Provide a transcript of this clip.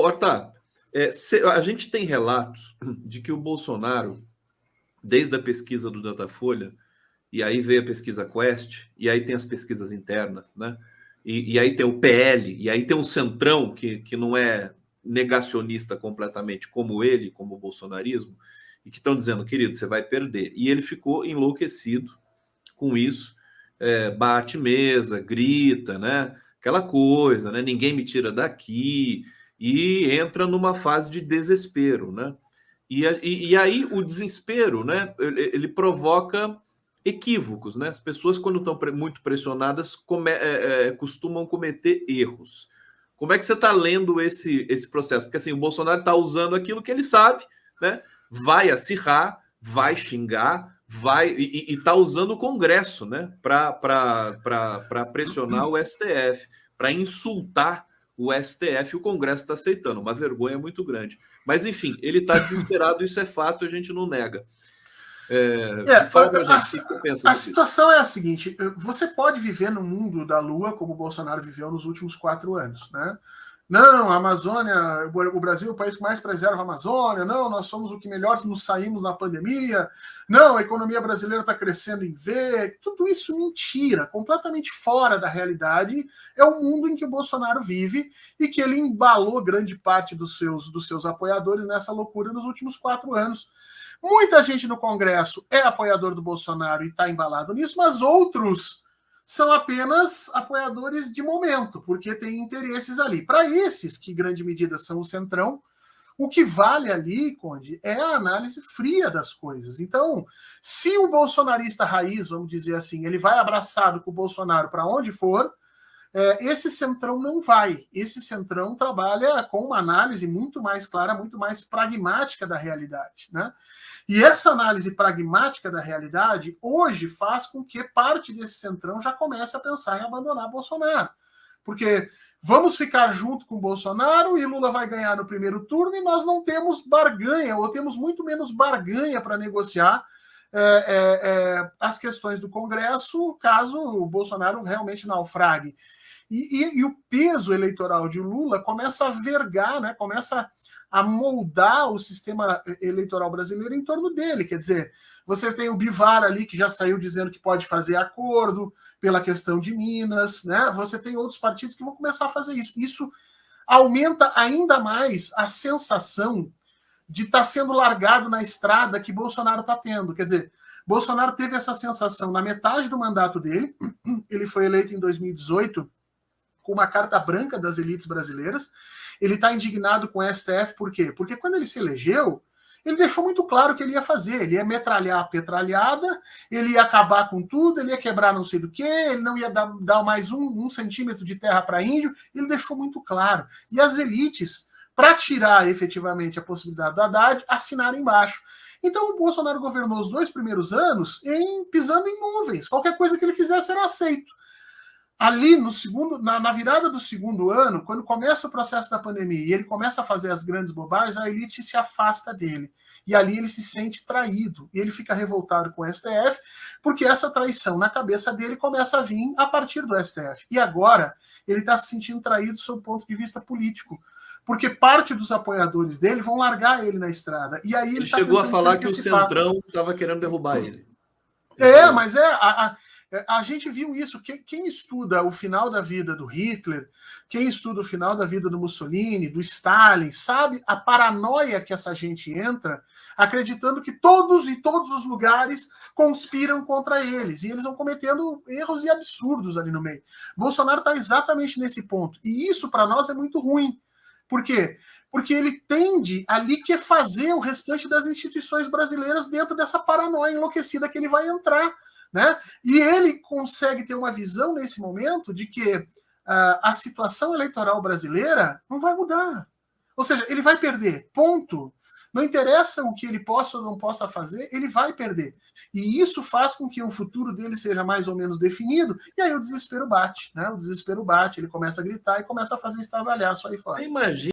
Horta, a gente tem relatos de que o Bolsonaro, desde a pesquisa do Datafolha, e aí veio a pesquisa Quest, e aí tem as pesquisas internas, né? E aí tem o PL, e aí tem o Centrão, que não é negacionista completamente como ele, como o bolsonarismo, e que estão dizendo, querido, você vai perder. E ele ficou enlouquecido com isso, bate mesa, grita, né? Aquela coisa, né? Ninguém me tira daqui, e entra numa fase de desespero, né? E aí o desespero, né? Ele provoca equívocos, né? As pessoas, quando estão muito pressionadas, costumam cometer erros. Como é que você está lendo esse processo? Porque assim, o Bolsonaro está usando aquilo que ele sabe, né? Vai acirrar, vai xingar, e está usando o Congresso, né? Para pressionar o STF, para insultar o STF. O Congresso está aceitando, uma vergonha muito grande. Mas enfim, ele está desesperado, isso é fato, a gente não nega. Fala pra gente, o que você pensa a sobre situação é a seguinte: você pode viver no mundo da Lua como o Bolsonaro viveu nos últimos 4 anos, né? Não, a Amazônia, o Brasil é o país que mais preserva a Amazônia. Não, nós somos o que melhor nos saímos na pandemia. Não, a economia brasileira está crescendo em V. Tudo isso mentira, completamente fora da realidade. É o mundo em que o Bolsonaro vive e que ele embalou grande parte dos seus apoiadores nessa loucura nos últimos 4 anos. Muita gente no Congresso é apoiador do Bolsonaro e está embalado nisso, mas outros são apenas apoiadores de momento, porque tem interesses ali. Para esses, que grande medida são o Centrão, o que vale ali, Conde, é a análise fria das coisas. Então, se o bolsonarista raiz, vamos dizer assim, ele vai abraçado com o Bolsonaro para onde for, esse Centrão não vai. Esse Centrão trabalha com uma análise muito mais clara, muito mais pragmática da realidade, né? E essa análise pragmática da realidade hoje faz com que parte desse Centrão já comece a pensar em abandonar Bolsonaro. Porque vamos ficar junto com Bolsonaro e Lula vai ganhar no primeiro turno e nós não temos barganha, ou temos muito menos barganha para negociar as questões do Congresso, caso o Bolsonaro realmente naufrague. E o peso eleitoral de Lula começa a vergar, né? Começa a moldar o sistema eleitoral brasileiro em torno dele. Quer dizer, você tem o Bivar ali, que já saiu dizendo que pode fazer acordo pela questão de Minas, né? Você tem outros partidos que vão começar a fazer isso. Isso aumenta ainda mais a sensação de estar sendo largado na estrada que Bolsonaro está tendo. Quer dizer, Bolsonaro teve essa sensação na metade do mandato dele, ele foi eleito em 2018 com uma carta branca das elites brasileiras. Ele está indignado com o STF, por quê? Porque quando ele se elegeu, ele deixou muito claro o que ele ia fazer. Ele ia metralhar a petralhada, ele ia acabar com tudo, ele ia quebrar não sei do que, ele não ia dar mais um centímetro de terra para índio. Ele deixou muito claro. E as elites, para tirar efetivamente a possibilidade do Haddad, assinaram embaixo. Então o Bolsonaro governou os 2 primeiros anos pisando em nuvens. Qualquer coisa que ele fizesse era aceito. Ali no segundo, na virada do segundo ano, quando começa o processo da pandemia e ele começa a fazer as grandes bobagens, a elite se afasta dele. E ali ele se sente traído. E ele fica revoltado com o STF, porque essa traição na cabeça dele começa a vir a partir do STF. E agora ele está se sentindo traído sob o ponto de vista político. Porque parte dos apoiadores dele vão largar ele na estrada. E aí ele chegou a falar que o Centrão estava querendo derrubar ele. Mas a gente viu isso. Quem estuda o final da vida do Hitler, quem estuda o final da vida do Mussolini, do Stalin, sabe a paranoia que essa gente entra, acreditando que todos os lugares conspiram contra eles. E eles vão cometendo erros e absurdos ali no meio. Bolsonaro está exatamente nesse ponto. E isso, para nós, é muito ruim. Por quê? Porque ele tende ali que fazer o restante das instituições brasileiras dentro dessa paranoia enlouquecida que ele vai entrar. Né? E ele consegue ter uma visão nesse momento de que a situação eleitoral brasileira não vai mudar. Ou seja, ele vai perder, ponto. Não interessa o que ele possa ou não possa fazer, ele vai perder. E isso faz com que o futuro dele seja mais ou menos definido, e aí o desespero bate. Né? O desespero bate, ele começa a gritar e começa a fazer estardalhaço aí fora. Você imagina